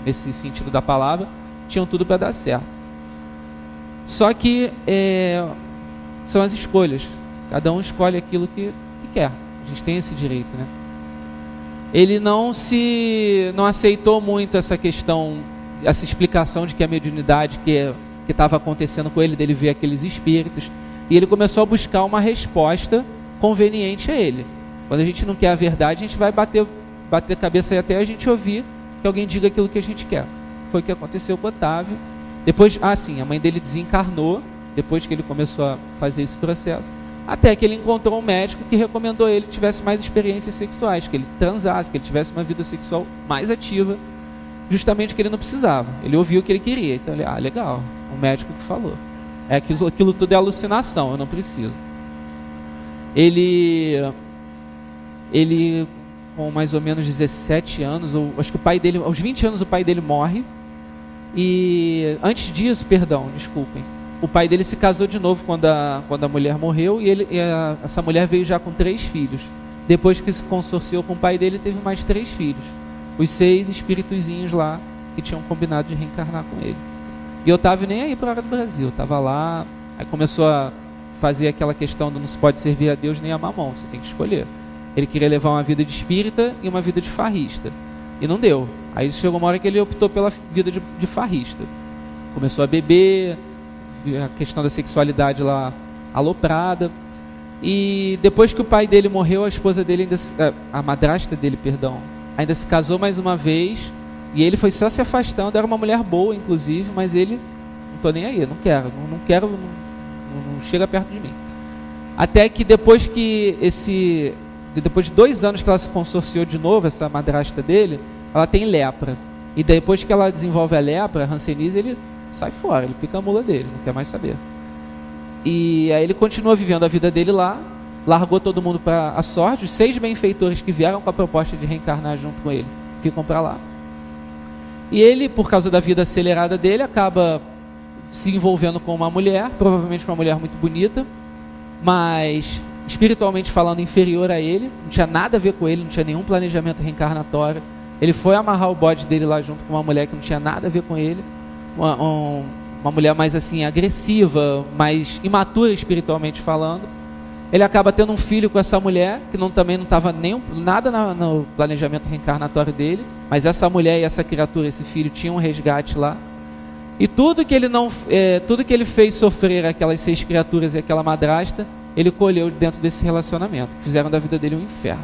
nesse sentido da palavra, tinham tudo para dar certo. Só que são as escolhas. Cada um escolhe aquilo que quer. A gente tem esse direito, né? Ele não aceitou muito essa questão, essa explicação de que a mediunidade que estava acontecendo com ele, dele ver aqueles espíritos, e ele começou a buscar uma resposta conveniente a ele. Quando a gente não quer a verdade, a gente vai bater a cabeça até a gente ouvir que alguém diga aquilo que a gente quer. Foi o que aconteceu com o Otávio. Depois, a mãe dele desencarnou, depois que ele começou a fazer esse processo, até que ele encontrou um médico que recomendou ele que tivesse mais experiências sexuais, que ele transasse, que ele tivesse uma vida sexual mais ativa, justamente que ele não precisava. Ele ouviu o que ele queria. Então ele, legal, o médico que falou. Aquilo tudo é alucinação, eu não preciso. Ele com mais ou menos 17 anos, ou acho que o pai dele, aos 20 anos o pai dele morre. E antes disso, desculpem, o pai dele se casou de novo quando a mulher morreu, e essa mulher veio já com 3 filhos. Depois que se consorciou com o pai dele, teve mais 3 filhos. Os 6 espíritozinhos lá que tinham combinado de reencarnar com ele. E Otávio nem aí para a hora do Brasil, estava lá, aí começou a fazer aquela questão do não se pode servir a Deus nem a mamão, você tem que escolher. Ele queria levar uma vida de espírita e uma vida de farrista, e não deu. Aí chegou uma hora que ele optou pela vida de farrista. Começou a beber, a questão da sexualidade lá aloprada. E depois que o pai dele morreu, a esposa dele a madrasta dele, ainda se casou mais uma vez, e ele foi só se afastando. Era uma mulher boa, inclusive, mas ele, não tô nem aí, não quero, não chega perto de mim. Até que depois de 2 anos que ela se consorciou de novo, essa madrasta dele, ela tem lepra. E depois que ela desenvolve a lepra, a hanseníase, ele sai fora, ele pica a mula dele, não quer mais saber. E aí ele continua vivendo a vida dele lá, largou todo mundo para a sorte. Os 6 benfeitores que vieram com a proposta de reencarnar junto com ele ficam para lá. E ele, por causa da vida acelerada dele, acaba se envolvendo com uma mulher, provavelmente uma mulher muito bonita, mas espiritualmente falando inferior a ele, não tinha nada a ver com ele, não tinha nenhum planejamento reencarnatório. Ele foi amarrar o bode dele lá junto com uma mulher que não tinha nada a ver com ele, uma mulher mais assim agressiva, mais imatura espiritualmente falando. Ele acaba tendo um filho com essa mulher, que também não estava nada no planejamento reencarnatório dele, mas essa mulher e essa criatura, esse filho, tinham um resgate lá. E tudo que ele fez sofrer aquelas 6 criaturas e aquela madrasta, ele colheu dentro desse relacionamento, que fizeram da vida dele um inferno.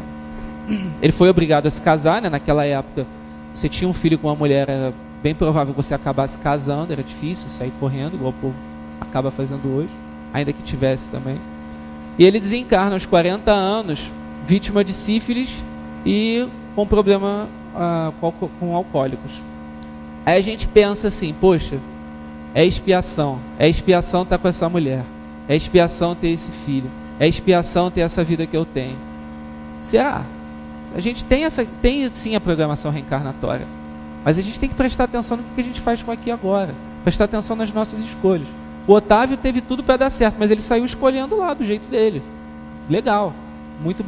Ele foi obrigado a se casar, né? Naquela época, você tinha um filho com uma mulher, era bem provável que você acabasse casando, era difícil sair correndo, igual o povo acaba fazendo hoje, ainda que tivesse também. E ele desencarna aos 40 anos, vítima de sífilis e com problema com alcoólicos. Aí a gente pensa assim, poxa, é expiação estar com essa mulher, é expiação ter esse filho, é expiação ter essa vida que eu tenho. Será? A gente tem sim a programação reencarnatória, mas a gente tem que prestar atenção no que a gente faz com aqui agora, prestar atenção nas nossas escolhas. O Otávio teve tudo para dar certo, mas ele saiu escolhendo lá do jeito dele. Legal, muito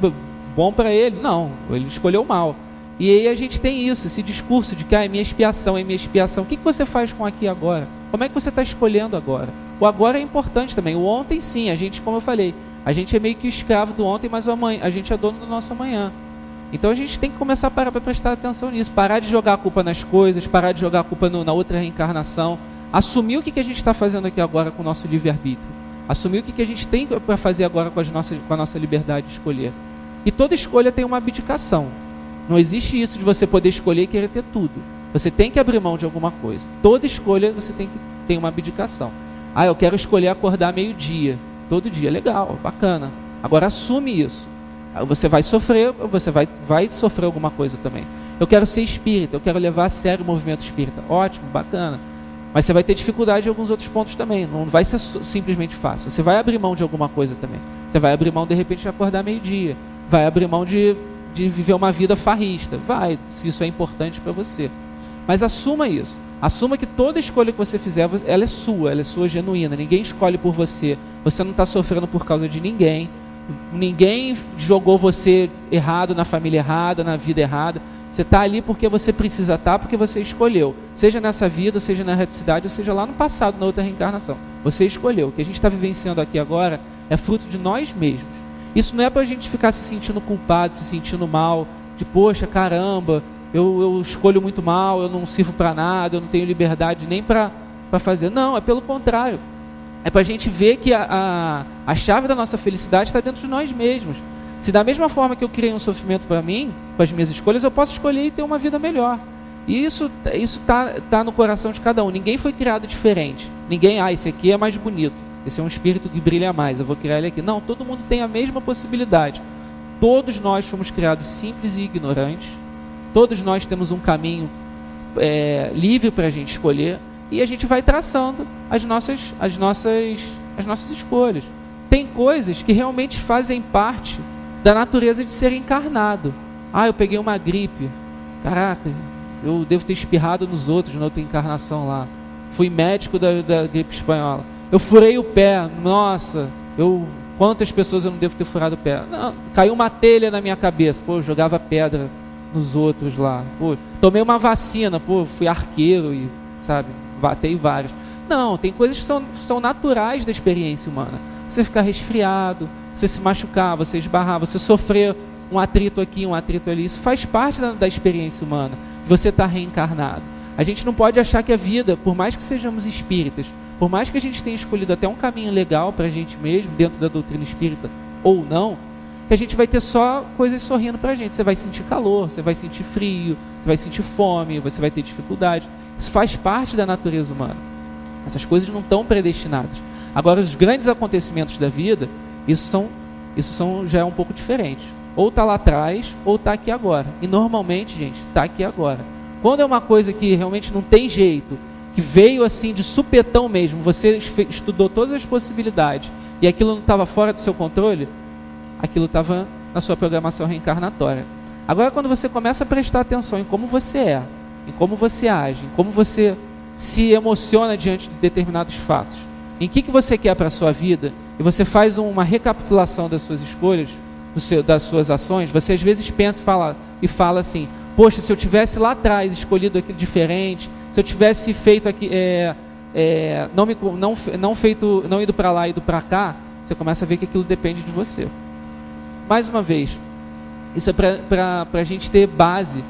bom para ele. Não, ele escolheu mal. E aí a gente tem isso, esse discurso de que é minha expiação, é minha expiação. O que você faz com aqui agora? Como é que você está escolhendo agora? O agora é importante também. O ontem sim, a gente, como eu falei, a gente é meio que escravo do ontem, mas a gente é dono do nosso amanhã. Então a gente tem que começar a parar para prestar atenção nisso, parar de jogar a culpa nas coisas, parar de jogar a culpa na outra reencarnação, assumir o que a gente está fazendo aqui agora com o nosso livre-arbítrio, assumir o que a gente tem para fazer agora com a nossa liberdade de escolher. E toda escolha tem uma abdicação. Não existe isso de você poder escolher e querer ter tudo. Você tem que abrir mão de alguma coisa. Toda escolha você tem que ter uma abdicação. Eu quero escolher acordar meio-dia, todo dia, legal, bacana. Agora assume isso. Você vai sofrer, você vai sofrer alguma coisa também. Eu quero ser espírita, eu quero levar a sério o movimento espírita. Ótimo, bacana. Mas você vai ter dificuldade em alguns outros pontos também. Não vai ser simplesmente fácil. Você vai abrir mão de alguma coisa também. Você vai abrir mão, de repente, de acordar meio-dia. Vai abrir mão de viver uma vida farrista. Vai, se isso é importante para você. Mas assuma isso. Assuma que toda escolha que você fizer, ela é sua genuína. Ninguém escolhe por você. Você não está sofrendo por causa de ninguém. Ninguém jogou você errado, na família errada, na vida errada. Você está ali porque você precisa estar, porque você escolheu. Seja nessa vida, seja na reticidade, ou seja lá no passado, na outra reencarnação. Você escolheu. O que a gente está vivenciando aqui agora é fruto de nós mesmos. Isso não é para a gente ficar se sentindo culpado, se sentindo mal, de poxa, caramba, eu escolho muito mal, eu não sirvo para nada, eu não tenho liberdade nem para fazer. Não, é pelo contrário. É para a gente ver que a chave da nossa felicidade está dentro de nós mesmos. Se da mesma forma que eu criei um sofrimento para mim, com as minhas escolhas, eu posso escolher e ter uma vida melhor. E isso tá no coração de cada um. Ninguém foi criado diferente. Ninguém, esse aqui é mais bonito. Esse é um espírito que brilha mais, eu vou criar ele aqui. Não, todo mundo tem a mesma possibilidade. Todos nós fomos criados simples e ignorantes. Todos nós temos um caminho livre para a gente escolher. E a gente vai traçando as nossas escolhas. Tem coisas que realmente fazem parte da natureza de ser encarnado. Eu peguei uma gripe. Caraca, eu devo ter espirrado nos outros na outra encarnação lá. Fui médico da gripe espanhola. Eu furei o pé. Nossa, quantas pessoas eu não devo ter furado o pé? Não, caiu uma telha na minha cabeça. Eu jogava pedra nos outros lá. Tomei uma vacina. Fui arqueiro e, batei vários. Não, tem coisas que são naturais da experiência humana. Você ficar resfriado, você se machucar, você esbarrar, você sofrer um atrito aqui, um atrito ali. Isso faz parte da experiência humana. Você está reencarnado. A gente não pode achar que a vida, por mais que sejamos espíritas, por mais que a gente tenha escolhido até um caminho legal para a gente mesmo, dentro da doutrina espírita ou não, que a gente vai ter só coisas sorrindo para a gente. Você vai sentir calor, você vai sentir frio, você vai sentir fome, você vai ter dificuldade. Isso faz parte da natureza humana. Essas coisas não estão predestinadas. Agora, os grandes acontecimentos da vida, isso já é um pouco diferente. Ou está lá atrás, ou está aqui agora. E normalmente, gente, está aqui agora. Quando é uma coisa que realmente não tem jeito, que veio assim de supetão mesmo, você estudou todas as possibilidades e aquilo não estava fora do seu controle, aquilo estava na sua programação reencarnatória. Agora, quando você começa a prestar atenção em como você é, em como você age, em como você se emociona diante de determinados fatos, em que você quer para a sua vida, e você faz uma recapitulação das suas escolhas, das suas ações, você às vezes pensa e fala assim, poxa, se eu tivesse lá atrás escolhido aquilo diferente, se eu tivesse feito aqui, não ido para lá e ido para cá, você começa a ver que aquilo depende de você. Mais uma vez, isso é para a gente ter base,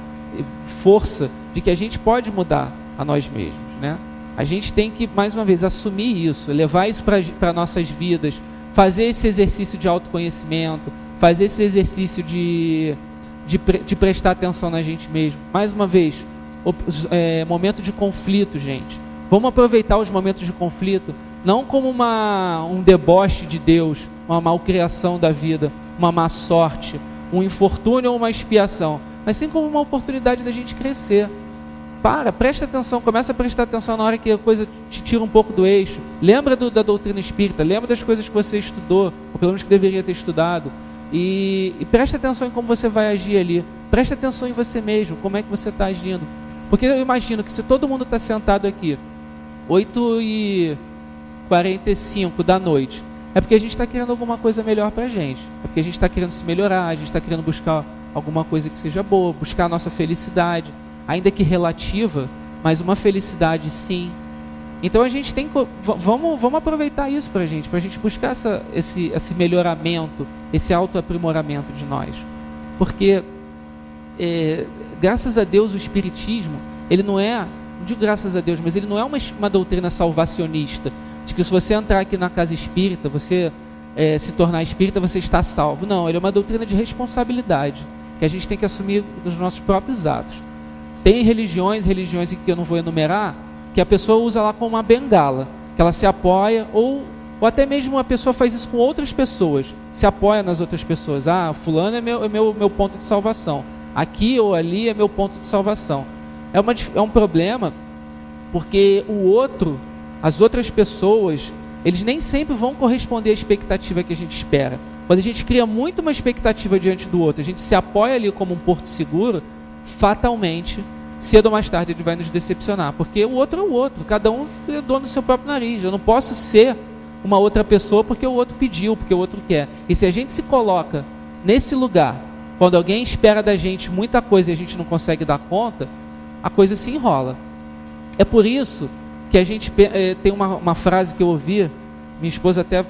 força, de que a gente pode mudar a nós mesmos, né? A gente tem que, mais uma vez, assumir isso, levar isso para nossas vidas, fazer esse exercício de autoconhecimento, fazer esse exercício de prestar atenção na gente mesmo. Mais uma vez, momento de conflito, gente. Vamos aproveitar os momentos de conflito, não como um deboche de Deus, uma malcriação da vida, uma má sorte, um infortúnio ou uma expiação, mas sim como uma oportunidade da gente crescer. Presta atenção, começa a prestar atenção na hora que a coisa te tira um pouco do eixo. Lembra da doutrina espírita, lembra das coisas que você estudou, ou pelo menos que deveria ter estudado, e presta atenção em como você vai agir ali. Presta atenção em você mesmo, como é que você está agindo. Porque eu imagino que se todo mundo está sentado aqui, 8h45 da noite, é porque a gente está querendo alguma coisa melhor para a gente. É porque a gente está querendo se melhorar, a gente está querendo buscar alguma coisa que seja boa, buscar a nossa felicidade. Ainda que relativa, mas uma felicidade sim. Então a gente tem que... Vamos aproveitar isso para a gente buscar esse melhoramento, esse autoaprimoramento de nós. Porque, graças a Deus, o Espiritismo, ele não digo graças a Deus, mas ele não é uma doutrina salvacionista, de que se você entrar aqui na casa espírita, você se tornar espírita, você está salvo. Não, ele é uma doutrina de responsabilidade, que a gente tem que assumir nos nossos próprios atos. Tem religiões que eu não vou enumerar, que a pessoa usa lá como uma bengala, que ela se apoia, ou até mesmo a pessoa faz isso com outras pessoas, se apoia nas outras pessoas. Fulano é meu ponto de salvação, aqui ou ali é meu ponto de salvação. É um problema Porque o outro, as outras pessoas, eles nem sempre vão corresponder à expectativa que a gente espera. Quando a gente cria muito uma expectativa diante do outro, a gente se apoia ali como um porto seguro, fatalmente, cedo ou mais tarde ele vai nos decepcionar. Porque o outro é o outro, cada um é dono do seu próprio nariz. Eu não posso ser uma outra pessoa porque o outro pediu, porque o outro quer. E se a gente se coloca nesse lugar, quando alguém espera da gente muita coisa e a gente não consegue dar conta, a coisa se enrola. É por isso que a gente tem uma frase que eu ouvi, minha esposa até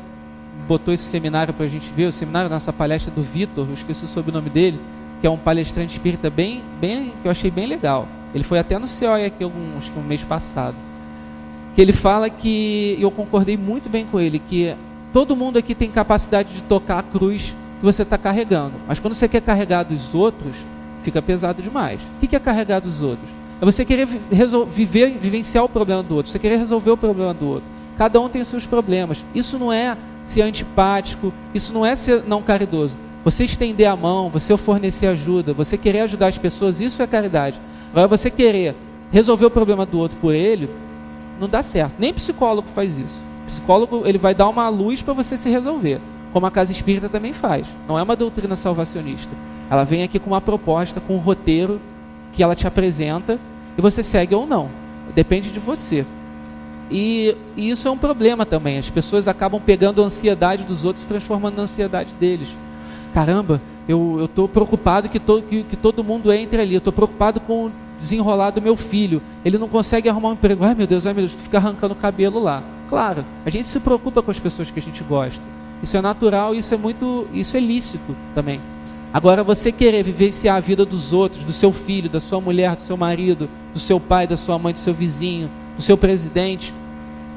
botou esse seminário para a gente ver, o seminário da nossa palestra do Vitor, eu esqueci o sobrenome dele, que é um palestrante espírita bem, que eu achei bem legal. Ele foi até no COI aqui acho que um mês passado. Que ele fala que, eu concordei muito bem com ele, que todo mundo aqui tem capacidade de tocar a cruz que você está carregando. Mas quando você quer carregar dos outros, fica pesado demais. O que é carregar dos outros? É você querer vivenciar o problema do outro, você querer resolver o problema do outro. Cada um tem os seus problemas. Isso não é ser antipático, isso não é ser não caridoso. Você estender a mão, você fornecer ajuda, você querer ajudar as pessoas, isso é caridade. Agora você querer resolver o problema do outro por ele, não dá certo. Nem psicólogo faz isso. O psicólogo, ele vai dar uma luz para você se resolver, como a casa espírita também faz. Não é uma doutrina salvacionista. Ela vem aqui com uma proposta, com um roteiro que ela te apresenta e você segue ou não. Depende de você. E isso é um problema também. As pessoas acabam pegando a ansiedade dos outros e transformando na ansiedade deles. Caramba, eu estou preocupado que todo mundo entre ali. Eu estou preocupado com o desenrolar do meu filho. Ele não consegue arrumar um emprego. Ai meu Deus, tu fica arrancando o cabelo lá. Claro, a gente se preocupa com as pessoas que a gente gosta. Isso é natural, isso é lícito também. Agora, você querer vivenciar a vida dos outros, do seu filho, da sua mulher, do seu marido, do seu pai, da sua mãe, do seu vizinho, do seu presidente,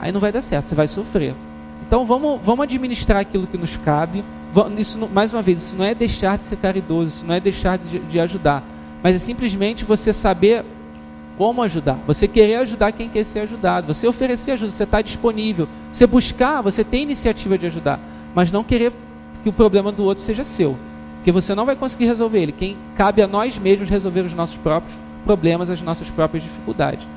aí não vai dar certo, você vai sofrer. Então vamos administrar aquilo que nos cabe. Isso, mais uma vez, isso não é deixar de ser caridoso, isso não é deixar de ajudar, mas é simplesmente você saber como ajudar, você querer ajudar quem quer ser ajudado, você oferecer ajuda, você está disponível, você buscar, você tem iniciativa de ajudar, mas não querer que o problema do outro seja seu, porque você não vai conseguir resolver ele. Quem cabe a nós mesmos resolver os nossos próprios problemas, as nossas próprias dificuldades.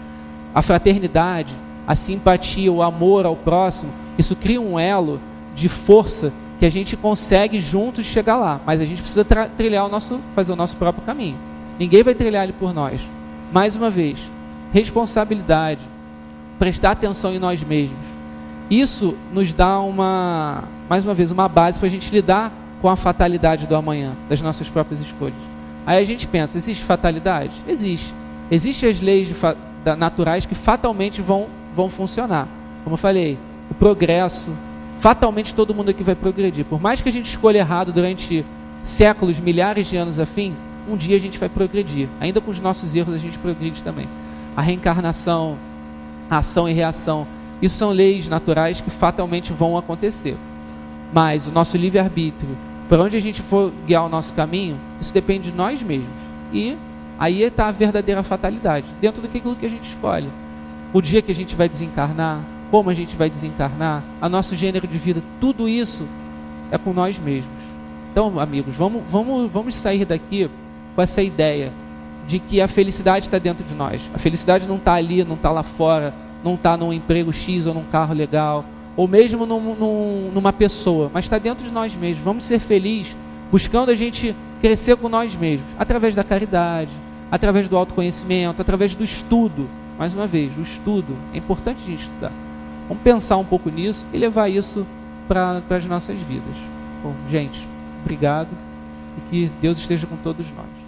A fraternidade, a simpatia, o amor ao próximo, isso cria um elo de força que a gente consegue juntos chegar lá, mas a gente precisa fazer o nosso próprio caminho. Ninguém vai trilhar ele por nós. Mais uma vez, responsabilidade, prestar atenção em nós mesmos. Isso nos dá mais uma vez, uma base para a gente lidar com a fatalidade do amanhã, das nossas próprias escolhas. Aí a gente pensa, existe fatalidade? Existe. Existem as leis naturais que fatalmente vão funcionar. Como eu falei, o progresso, fatalmente todo mundo aqui vai progredir. Por mais que a gente escolha errado durante séculos, milhares de anos a fim, um dia a gente vai progredir. Ainda com os nossos erros a gente progride também. A reencarnação, a ação e reação, isso são leis naturais que fatalmente vão acontecer. Mas o nosso livre-arbítrio, para onde a gente for guiar o nosso caminho, isso depende de nós mesmos. E aí está a verdadeira fatalidade, dentro daquilo que a gente escolhe. O dia que a gente vai desencarnar, como a gente vai desencarnar, a nosso gênero de vida, tudo isso é com nós mesmos. Então, amigos, vamos sair daqui com essa ideia de que a felicidade está dentro de nós. A felicidade não está ali, não está lá fora, não está num emprego X ou num carro legal, ou mesmo numa pessoa, mas está dentro de nós mesmos. Vamos ser felizes, buscando a gente crescer com nós mesmos, através da caridade, através do autoconhecimento, através do estudo. Mais uma vez, o estudo, é importante a gente estudar. Vamos pensar um pouco nisso e levar isso para as nossas vidas. Bom, gente, obrigado e que Deus esteja com todos nós.